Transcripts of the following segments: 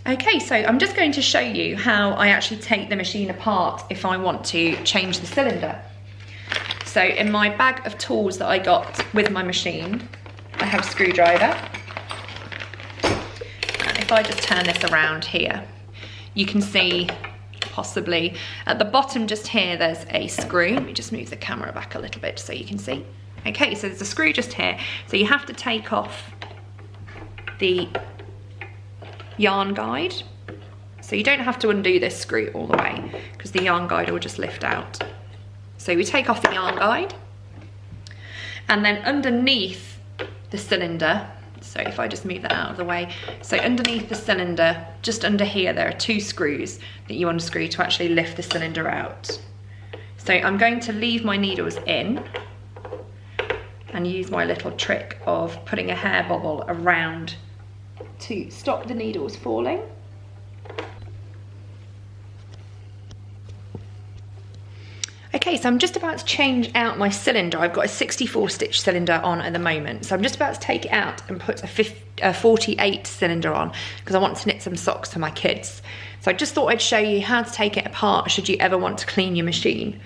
Okay, so I'm just going to show you how I actually take the machine apart if I want to change the cylinder. So in my bag of tools that I got with my machine, I have a screwdriver. And if I just turn this around here, you can see possibly at the bottom just here, there's a screw. Let me just move the camera back a little bit so you can see. Okay, so there's a screw just here. So you have to take off the yarn guide. So you don't have to undo this screw all the way because the yarn guide will just lift out. So we take off the yarn guide, and then underneath the cylinder, so if I just move that out of the way, so underneath the cylinder, just under here, there are 2 screws that you unscrew to actually lift the cylinder out. So I'm going to leave my needles in and use my little trick of putting a hair bobble around to stop the needles falling. Okay, so I'm just about to change out my cylinder. I've got a 64 stitch cylinder on at the moment. So I'm just about to take it out and put a 48 cylinder on because I want to knit some socks for my kids. So I just thought I'd show you how to take it apart should you ever want to clean your machine.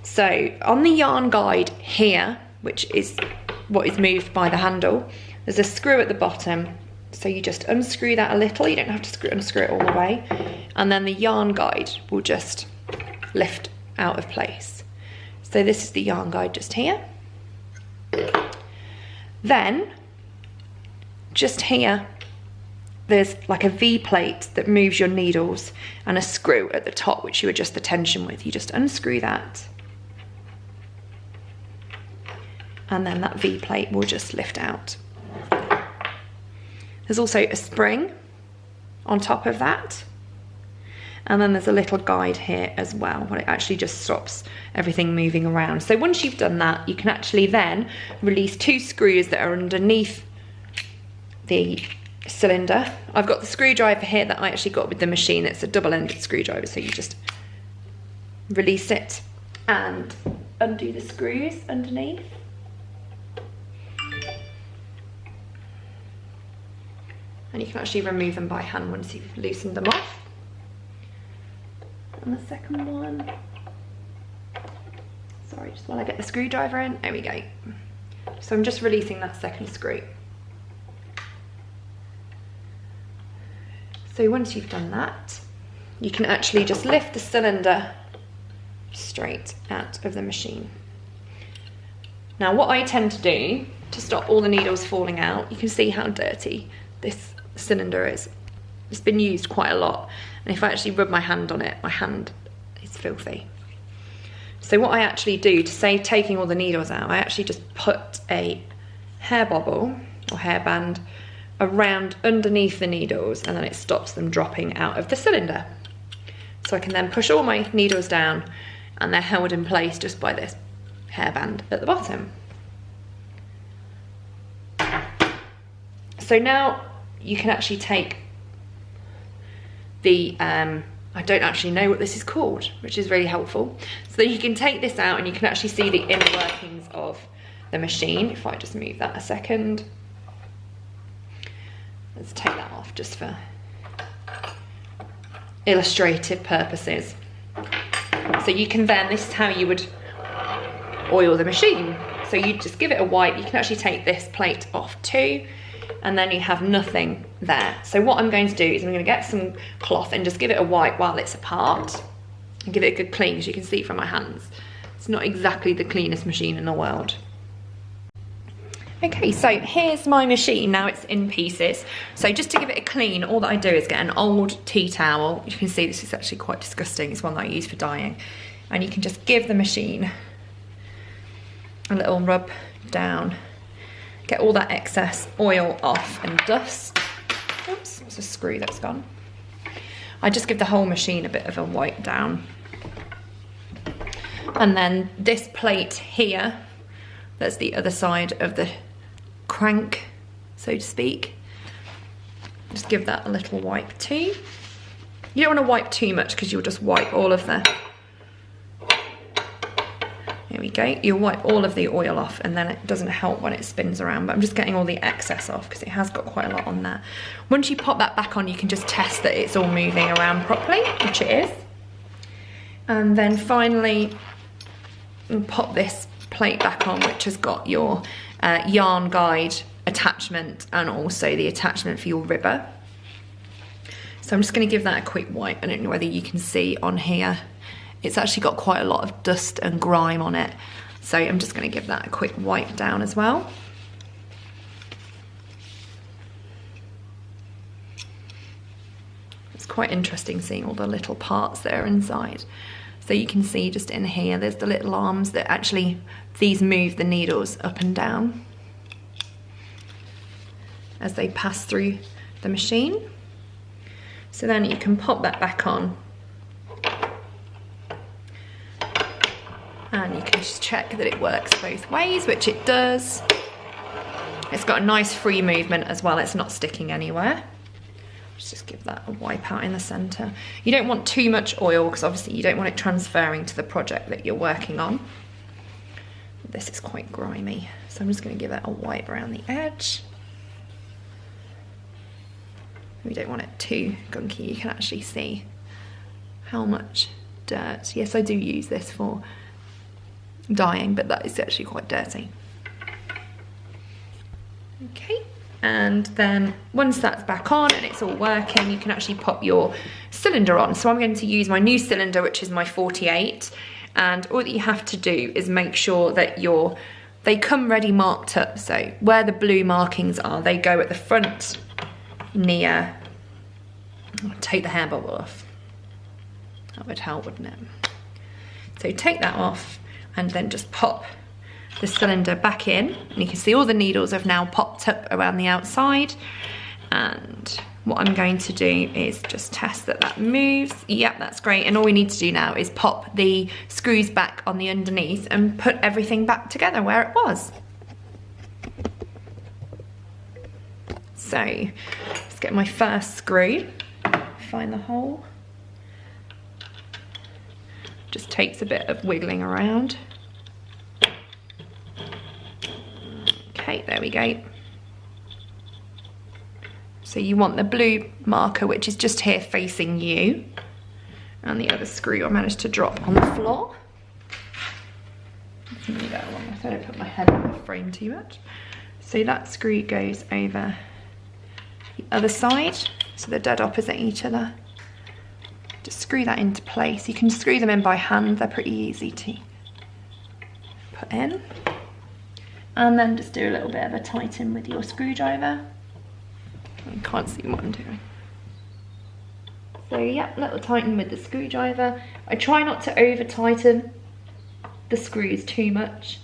So on the yarn guide here, which is what is moved by the handle, there's a screw at the bottom. So you just unscrew that a little, you don't have to unscrew it all the way. And then the yarn guide will just lift out of place. So this is the yarn guide just here. Then, just here, there's like a V plate that moves your needles and a screw at the top which you adjust the tension with. You just unscrew that. And then that V plate will just lift out. There's also a spring on top of that. And then there's a little guide here as well, where it actually just stops everything moving around. So once you've done that, you can actually then release 2 screws that are underneath the cylinder. I've got the screwdriver here that I actually got with the machine. It's a double-ended screwdriver, so you just release it and undo the screws underneath. And you can actually remove them by hand once you've loosened them off. And the second one, sorry, just while I get the screwdriver in, there we go. So I'm just releasing that second screw. So once you've done that, you can actually just lift the cylinder straight out of the machine. Now what I tend to do to stop all the needles falling out, you can see how dirty this cylinder is. It's been used quite a lot, and if I actually rub my hand on it, my hand is filthy. So what I actually do to save taking all the needles out, I actually just put a hair bobble or hairband around underneath the needles, and then it stops them dropping out of the cylinder. So I can then push all my needles down and they're held in place just by this hairband at the bottom. So now you can actually take the, I don't actually know what this is called, which is really helpful. So you can take this out and you can actually see the inner workings of the machine. If I just move that a second. Let's take that off just for illustrative purposes. So you can then, this is how you would oil the machine. So you just give it a wipe. You can actually take this plate off too, and then you have nothing there. So what I'm going to do is I'm going to get some cloth and just give it a wipe while it's apart and give it a good clean, as you can see from my hands. It's not exactly the cleanest machine in the world. Okay, so here's my machine. Now it's in pieces. So just to give it a clean, all that I do is get an old tea towel. You can see this is actually quite disgusting. It's one that I use for dyeing. And you can just give the machine a little rub down. Get all that excess oil off and dust. Oops, there's a screw that's gone. I just give the whole machine a bit of a wipe down. And then this plate here, that's the other side of the crank, so to speak. Just give that a little wipe too. You don't want to wipe too much because you'll just wipe all of the, there we go. You'll wipe all of the oil off, and then it doesn't help when it spins around, but I'm just getting all the excess off because it has got quite a lot on there. Once you pop that back on, you can just test that it's all moving around properly, which it is. And then finally, pop this plate back on, which has got your yarn guide attachment and also the attachment for your ribber. So I'm just going to give that a quick wipe. I don't know whether you can see on here, it's actually got quite a lot of dust and grime on it. So I'm just going to give that a quick wipe down as well. It's quite interesting seeing all the little parts that are inside. So you can see just in here, there's the little arms that actually, these move the needles up and down as they pass through the machine. So then you can pop that back on. And you can just check that it works both ways, which it does. It's got a nice free movement as well, it's not sticking anywhere. Let's just give that a wipe out in the center. You don't want too much oil because obviously you don't want it transferring to the project that you're working on. This is quite grimy, so I'm just going to give it a wipe around the edge. We don't want it too gunky. You can actually see how much dirt. Yes, I do use this for dyeing, but that is actually quite dirty. Okay, and then once that's back on and it's all working, you can actually pop your cylinder on. So I'm going to use my new cylinder, which is my 48, and all that you have to do is make sure that they come ready marked up. So where the blue markings are, they go at the front near, I'll take the hair bubble off, that would help, wouldn't it? So take that off and then just pop the cylinder back in, and you can see all the needles have now popped up around the outside. And what I'm going to do is just test that that moves. Yep, that's great. And all we need to do now is pop the screws back on the underneath and put everything back together where it was. So let's get my first screw, find the hole. Just takes a bit of wiggling around. Okay, there we go. So you want the blue marker, which is just here facing you, and the other screw I managed to drop on the floor. Let's move that along so I don't put my head on the frame too much. So that screw goes over the other side, so they're dead opposite each other. Just screw that into place. You can screw them in by hand, they're pretty easy to put in. And then just do a little bit of a tighten with your screwdriver. I can't see what I'm doing. So yeah, little tighten with the screwdriver. I try not to over tighten the screws too much,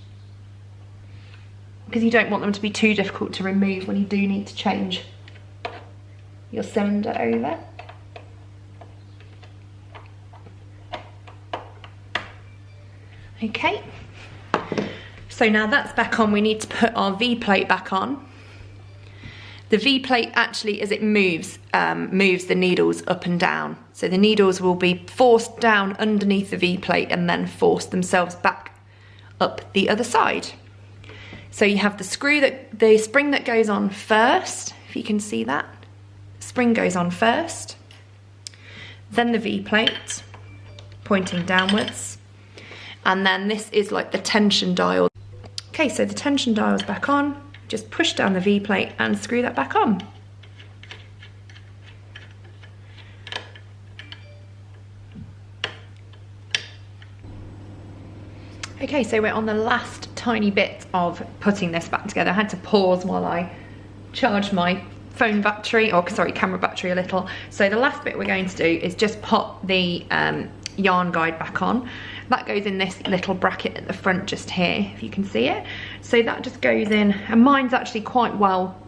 because you don't want them to be too difficult to remove when you do need to change your cylinder over. Okay, so now that's back on, we need to put our V-plate back on. The V-plate actually, as it moves, moves the needles up and down. So the needles will be forced down underneath the V-plate and then force themselves back up the other side. So you have the spring that goes on first, if you can see that. The spring goes on first, then the V-plate pointing downwards, and then this is like the tension dial. Okay, so the tension dial's back on. Just push down the V-plate and screw that back on. Okay, so we're on the last tiny bit of putting this back together. I had to pause while I charged my phone battery, or sorry, camera battery a little. So the last bit we're going to do is just pop the yarn guide back on. That goes in this little bracket at the front just here, if you can see it. So that just goes in, and mine's actually quite well,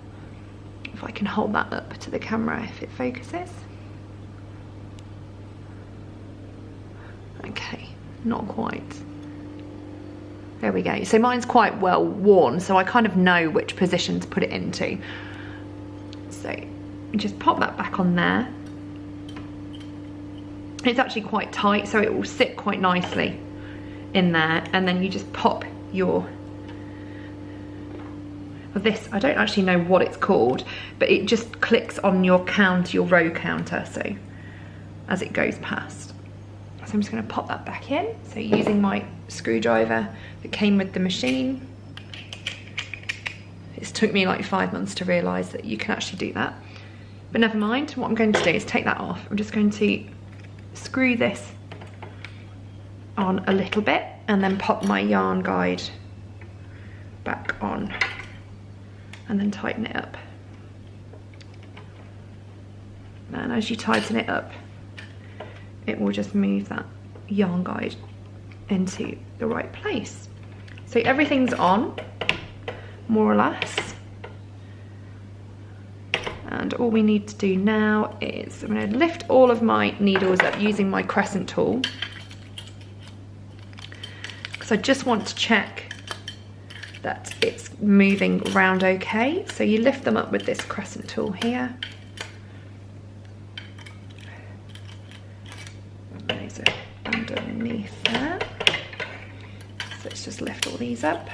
if I can hold that up to the camera if it focuses. Okay, not quite. There we go. So mine's quite well worn, so I kind of know which position to put it into. So just pop that back on there. It's actually quite tight, so it will sit quite nicely in there, and then you just pop your, well, this, I don't actually know what it's called, but it just clicks on your counter, your row counter, so as it goes past. So I'm just going to pop that back in. So using my screwdriver that came with the machine. It's took me like 5 months to realise that you can actually do that. But never mind, what I'm going to do is take that off. I'm just going to screw this on a little bit and then pop my yarn guide back on and then tighten it up. And as you tighten it up, it will just move that yarn guide into the right place. So everything's on, more or less. And all we need to do now is, I'm going to lift all of my needles up using my crescent tool, because I just want to check that it's moving around okay. So you lift them up with this crescent tool here. Those are underneath there. So let's just lift all these up.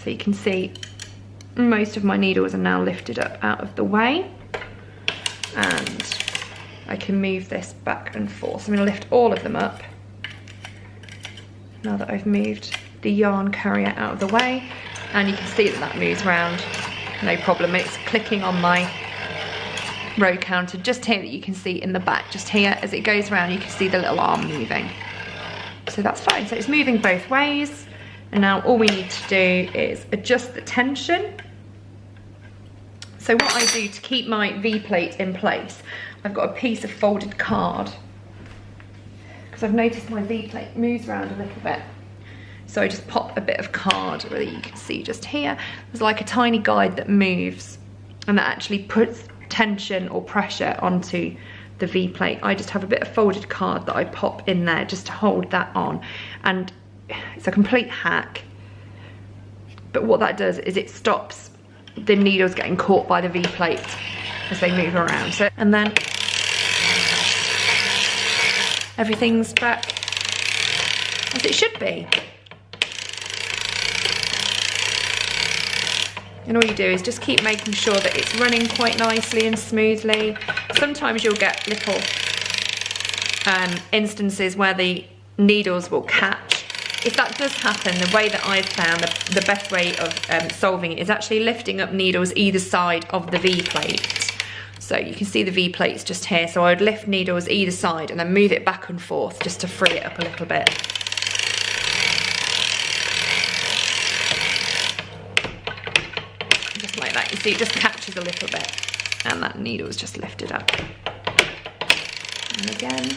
So you can see most of my needles are now lifted up out of the way, and I can move this back and forth. So I'm going to lift all of them up now that I've moved the yarn carrier out of the way, and you can see that that moves around no problem. It's clicking on my row counter just here that you can see in the back. Just here as it goes around you can see the little arm moving, so that's fine. So it's moving both ways. And now all we need to do is adjust the tension. So what I do to keep my V-plate in place, I've got a piece of folded card, because I've noticed my V-plate moves around a little bit. So I just pop a bit of card, whether you can see just here, there's like a tiny guide that moves and that actually puts tension or pressure onto the V-plate. I just have a bit of folded card that I pop in there just to hold that on, and it's a complete hack, but what that does is it stops the needles getting caught by the V-plate as they move around. So, and then everything's back as it should be. And all you do is just keep making sure that it's running quite nicely and smoothly. Sometimes you'll get little instances where the needles will catch. If that does happen, the way that I've found the best way of solving it is actually lifting up needles either side of the V-plate. So you can see the V-plate's just here, so I would lift needles either side and then move it back and forth just to free it up a little bit. Just like that, you see it just catches a little bit and that needle is just lifted up. And again.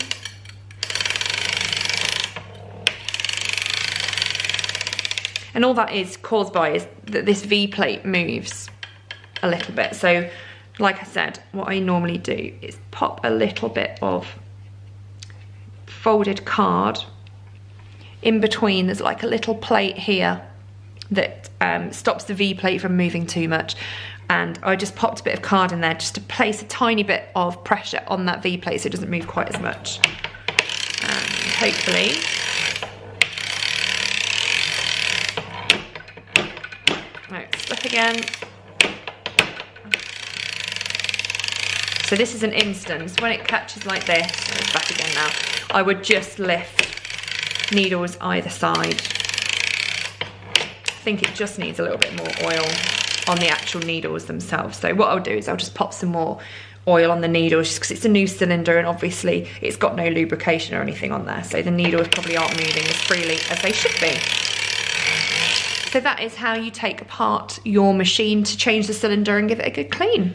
And all that is caused by is that this V-plate moves a little bit. So, like I said, what I normally do is pop a little bit of folded card in between. There's like a little plate here that stops the V-plate from moving too much. And I just popped a bit of card in there just to place a tiny bit of pressure on that V-plate so it doesn't move quite as much. And hopefully, stuck again. So this is an instance when it catches like this. It's back again now. I would just lift needles either side. I think it just needs a little bit more oil on the actual needles themselves. So what I'll do is I'll just pop some more oil on the needles just because it's a new cylinder and obviously it's got no lubrication or anything on there. So the needles probably aren't moving as freely as they should be. So that is how you take apart your machine to change the cylinder and give it a good clean.